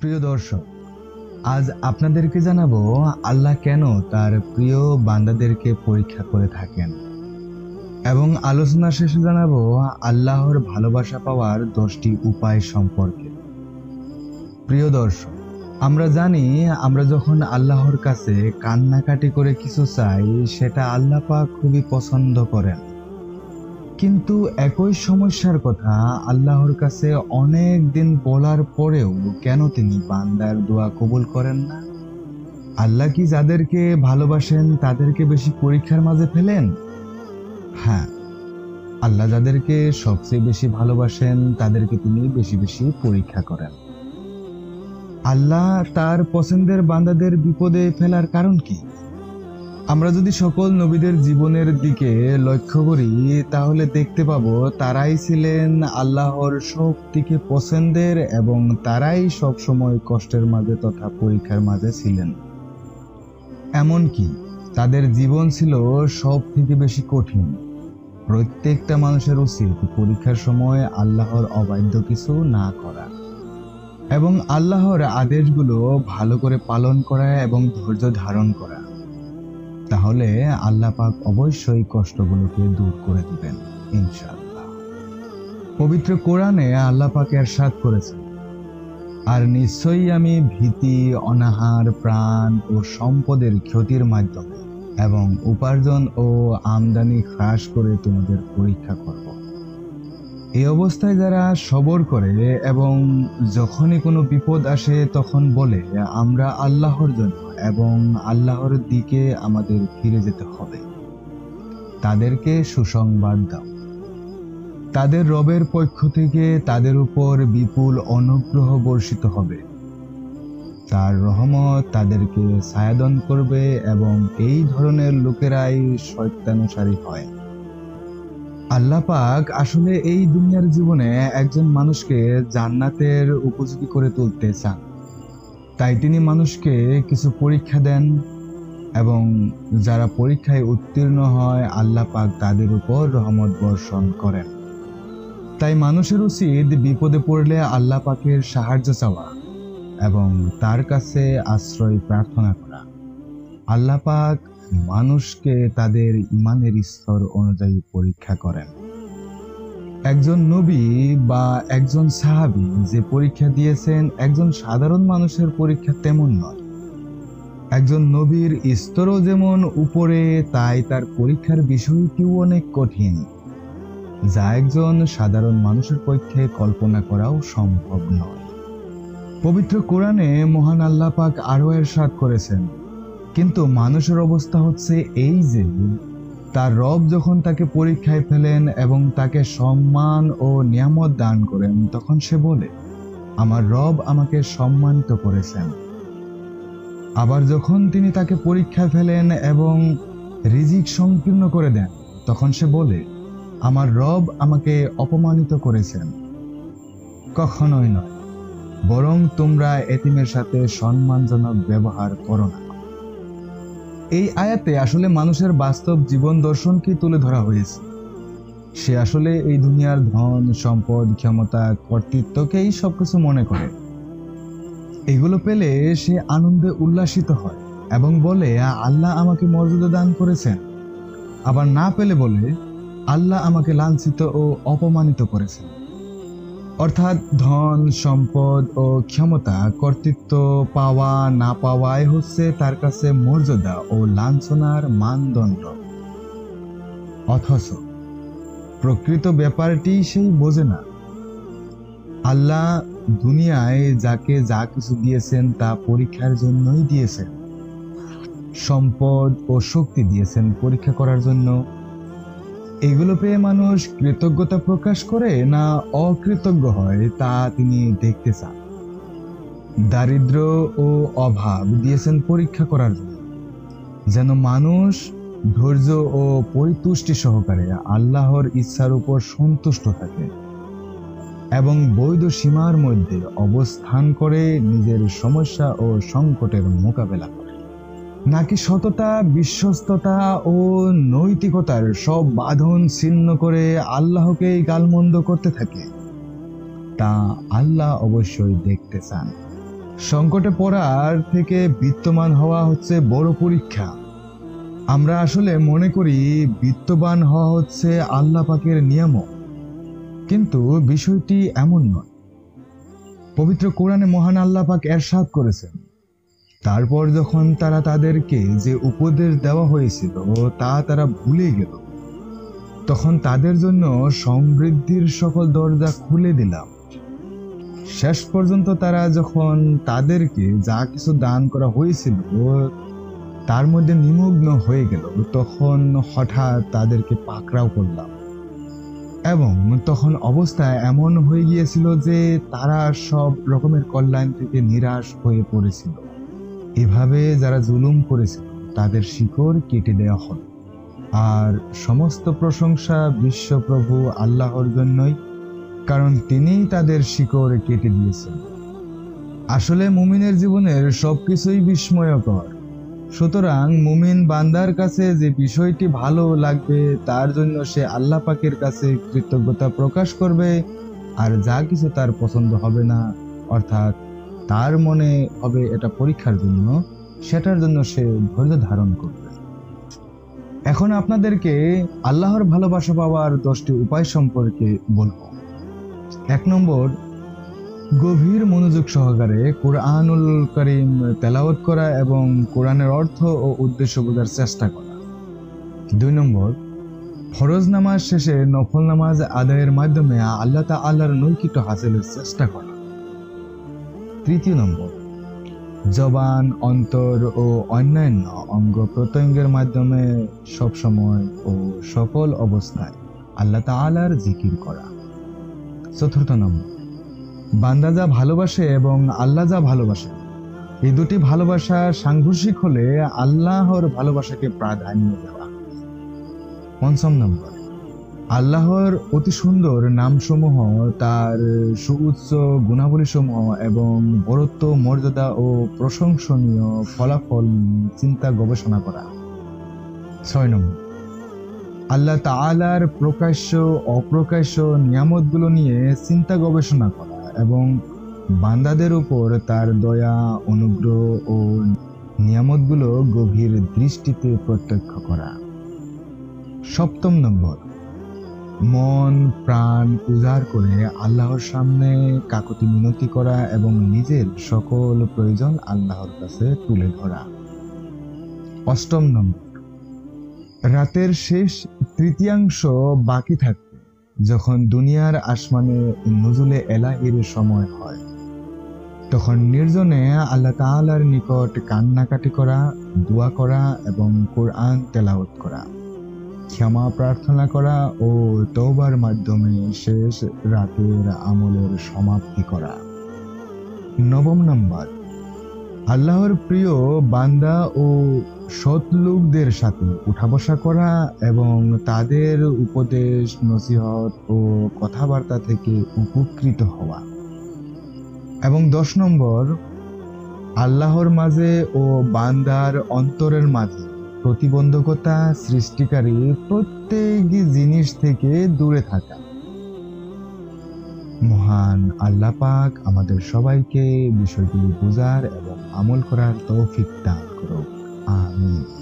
প্রিয় দর্শক, আজ আপনাদেরকে জানাবো আল্লাহ কেন তার প্রিয় বান্দাদেরকে পরীক্ষা করে থাকেন এবং আলোচনা শেষে জানাবো আল্লাহর ভালোবাসা পাওয়ার 10টি উপায় সম্পর্কে। প্রিয় দর্শক, আমরা জানি আমরা যখন আল্লাহর কাছে কান্নাকাটি করে কিছু চাই সেটা আল্লাহ পাক খুবই পছন্দ করেন, কিন্তু একই সমস্যার কথা আল্লাহর কাছে অনেক দিন বলার পরেও কেন তিনি বান্দার দোয়া কবুল করেন না? আল্লাহ কি যাদেরকে ভালোবাসেন তাদেরকে বেশি পরীক্ষার মাঝে ফেলেন? হ্যাঁ, আল্লাহ যাদেরকে সবচেয়ে বেশি ভালোবাসেন তাদেরকে তিনি বেশি বেশি পরীক্ষা করেন। আল্লাহ তার পছন্দের বান্দাদের বিপদে ফেলার কারণ কি? আমরা যদি সকল নবীদের জীবনের দিকে লক্ষ্য করি তাহলে দেখতে পাবো তারাই ছিলেন আল্লাহর সবথেকে পছন্দের এবং তারাই সবসময় কষ্টের মাঝে তথা পরীক্ষার মাঝে ছিলেন। এমনকি তাদের জীবন ছিল সব থেকে বেশি কঠিন। প্রত্যেকটা মানুষের উচিত পরীক্ষার সময় আল্লাহর অবাধ্য কিছু না করা এবং আল্লাহর আদেশগুলো ভালো করে পালন করা এবং ধৈর্য ধারণ করা। তাহলে আল্লাহ পাক অবশ্যই কষ্টগুলোকে দূর করে দিবেন ইনশাআল্লাহ। পবিত্র কোরআনে আল্লাহ পাক ইরশাদ করেছেন, আর নিশ্চয়ই আমি ভীতি, অনাহার, প্রাণ ও সম্পদের ক্ষতির মাধ্যমে এবং উপার্জন ও আমদানি হ্রাস করে তোমাদের পরীক্ষা করব। এই অবস্থায় যারা সবর করে এবং যখনই কোনো বিপদ আসে তখন বলে আমরা আল্লাহর জন্য এবং আল্লাহর দিকে আমাদের ফিরে যেতে হবে, তাদেরকে সুসংবাদ দাও, তাদের রবের পক্ষ থেকে তাদের উপর বিপুল অনুগ্রহ বর্ষিত হবে, তার রহমত তাদেরকে ছায়াদান করবে এবং এই ধরনের লোকেরাই শয়তানুসারী হয়। আল্লাহ পাক আসলে এই দুনিয়ার জীবনে একজন মানুষকে জান্নাতের উপযোগী করে তুলতে চান, তাই তিনি মানুষকে কিছু পরীক্ষা দেন এবং যারা পরীক্ষায় উত্তীর্ণ হয় আল্লাহ পাক তাদের উপর রহমত বর্ষণ করেন। তাই মানুষের উচিত বিপদে পড়লে আল্লাহ পাকের সাহায্য চাওয়া এবং তার কাছে আশ্রয় প্রার্থনা করা। আল্লাহ পাক মানুষকে তাদের ঈমানের স্তর অনুযায়ী পরীক্ষা করেন। একজন নবী বা একজন সাহাবী যে পরীক্ষা দিয়েছেন একজন সাধারণ মানুষের পরীক্ষা তেমন নয়। একজন নবীর স্তরও যেমন উপরে, তাই তার পরীক্ষার বিষয়টিও অনেক কঠিন, যা একজন সাধারণ মানুষের পক্ষে কল্পনা করাও সম্ভব নয়। পবিত্র কোরআনে মহান আল্লাহ পাক আরো ইরশাদ করেছেন, কিন্তু মানুষের অবস্থা হচ্ছে এই যে তার রব যখন তাকে পরীক্ষায় ফেলেন এবং তাকে সম্মান ও নিয়ামত দান করেন তখন সে বলে আমার রব আমাকে সম্মানিত করেছেন। আবার যখন তিনি তাকে পরীক্ষায় ফেলেন এবং রিজিক সংকীর্ণ করে দেন তখন সে বলে আমার রব আমাকে অপমানিত করেছেন। কখনোই নয়, বরং তোমরা এতিমের সাথে সম্মানজনক ব্যবহার করো না। এই আয়াতে আসলে মানুষের বাস্তব জীবন দর্শনকে তুলে ধরা হয়েছে। সে আসলে এই দুনিয়ার ধন, সম্পদ, ক্ষমতা, কর্তৃত্বকেই সবকিছু মনে করে। এগুলো পেলে সে আনন্দে উল্লাসিত হয় এবং বলে আল্লাহ আমাকে মর্যাদা দান করেছেন। আবার না পেলে বলে আল্লাহ আমাকে লাঞ্ছিত ও অপমানিত করেছেন। অর্থাৎ ধন, সম্পদ ও ক্ষমতা, কর্তৃত্ব পাওয়া না পাওয়াই হচ্ছে তার কাছে মর্যাদা ও লাঞ্ছনার মানদণ্ড। অথচ প্রকৃত ব্যাপারটি সেই বোঝে না। আল্লাহ দুনিয়ায় যাকে যা কিছু দিয়েছেন তা পরীক্ষার জন্যই দিয়েছেন। সম্পদ ও শক্তি দিয়েছেন পরীক্ষা করার জন্য। এগুলো পেয়ে মানুষ কৃতজ্ঞতা প্রকাশ করে না অকৃতজ্ঞ হয় তা তিনি দেখতে চান। দারিদ্র ও অভাব দিয়েছেন পরীক্ষা করার জন্য, যেন মানুষ ধৈর্য ও পরিতুষ্টি সহকারে আল্লাহর ইচ্ছার উপর সন্তুষ্ট থাকে এবং বৈধ সীমার মধ্যে অবস্থান করে নিজের সমস্যা ও সংকটের মোকাবেলা করে, নাকি সততা, বিশ্বস্ততা ও নৈতিকতার সব বাঁধন ছিন্ন করে আল্লাহকেই গালমন্দ করতে থাকে। তা আল্লাহ অবশ্যই দেখতে চান। সংকটে পড়ার থেকে বিত্তমান হওয়া হচ্ছে বড় পরীক্ষা। আমরা আসলে মনে করি বিত্তবান হওয়া হচ্ছে আল্লাহ পাকের নিয়ামত, কিন্তু বিষয়টি এমন নয়। পবিত্র কোরআনে মহান আল্লাহ পাক এরশাদ করেছেন, তারপর যখন তারা তাদেরকে যে উপদেশ দেওয়া হয়েছিল তা তারা ভুলে গেল, তখন তাদের জন্য সমৃদ্ধির সকল দরজা খুলে দিলাম। শেষ পর্যন্ত তারা যখন তাদেরকে যা কিছু দান করা হয়েছিল তার মধ্যে নিমগ্ন হয়ে গেল, তখন হঠাৎ তাদেরকে পাকড়াও করলাম। এবং তখন অবস্থা এমন হয়ে গিয়েছিল যে তারা সব রকমের কল্যাণ থেকে নিরাশ হয়ে পড়েছিল। এভাবে যারা জুলুম করেছিল তাদের শিকড় কেটে দেওয়া হল। আর সমস্ত প্রশংসা বিশ্বপ্রভু আল্লাহর জন্যই, কারণ তিনিই তাদের শিকড় কেটে দিয়েছেন। আসলে মুমিনের জীবনের সবকিছুই বিস্ময়কর। সুতরাং মুমিন বান্দার কাছে যে বিষয়টি ভালো লাগবে তার জন্য সে আল্লাহ পাকের কাছে কৃতজ্ঞতা প্রকাশ করবে, আর যা কিছু তার পছন্দ হবে না, অর্থাৎ তার মনে হবে এটা পরীক্ষার জন্য, সেটার জন্য সে ধৈর্য ধারণ করবে। এখন আপনাদেরকে আল্লাহর ভালোবাসা পাওয়ার 10টি উপায় সম্পর্কে বলবো। 1 নম্বর, গভীর মনোযোগ সহকারে কোরআনুল কারীম তেলাওয়াত করা এবং কোরআনের অর্থ ও উদ্দেশ্য বোঝার চেষ্টা করা। 2 নম্বর, ফরজ নামাজ শেষে নফল নামাজ আদায়ের মাধ্যমে আল্লাহ তাআলার নৈকট্য হাসিলের চেষ্টা করা। 3 নম্বর, জবান, অন্তর ও অন্যান্য অঙ্গ প্রত্যঙ্গের মাধ্যমে সবসময় ও সকল অবস্থায় আল্লাহ তাআলার জিকির করা। 4 নম্বর, বান্দা যা ভালোবাসে এবং আল্লাহ যা ভালোবাসে, এই দুটি ভালোবাসা সাংঘর্ষিক হলে আল্লাহর ভালোবাসাকে প্রাধান্য দেওয়া। 5 নম্বর, আল্লাহর অতি সুন্দর নামসমূহ, তার সুউচ্চ গুণাবলীসমূহ এবং বরত্ব, মর্যাদা ও প্রশংসনীয় ফলাফল চিন্তা গবেষণা করা। 6 নম্বর, আল্লাহ তাআলার প্রকাশ্য অপ্রকাশ্য নিয়ামতগুলো নিয়ে চিন্তা গবেষণা করা এবং বান্দাদের উপর তার দয়া, অনুগ্রহ ও নিয়ামতগুলো গভীর দৃষ্টিতে প্রত্যক্ষ করা। 7 নম্বর, মন প্রাণ উজাড় করে আল্লাহর সামনে কাকুতি মিনতি করা এবং নিজের সকল প্রয়োজন আল্লাহর কাছে তুলে ধরা। 8 নম্বর, রাতের শেষ তৃতীয়াংশ বাকি থাকতে যখন দুনিয়ার আসমানে নুজুলে এলাহির সময় হয়, তখন নির্জনে আল্লাহ তাআলার নিকট কান্নাকাটি করা, দোয়া করা এবং কোরআন তেলাওয়াত করা, ক্ষমা প্রার্থনা করা ও তওবার মাধ্যমে শেষ রাতের আমলের সমাপ্তি করা। 9 নম্বর, আল্লাহর প্রিয় বান্দা ও সৎ লোকদের সাথে উঠা বসা করা এবং তাদের উপদেশ, নসিহত ও কথাবার্তা থেকে উপকৃত হওয়া। এবং 10 নম্বর, আল্লাহর মাঝে ও বান্দার অন্তরের মাঝে প্রতিবন্ধকতা সৃষ্টিকারী প্রত্যেক জিনিস থেকে দূরে থাকা। মহান আল্লাহ পাক আমাদের সবাইকে বিষয়গুলি বোঝার এবং আমল করার তৌফিক দান করুক। আমিন।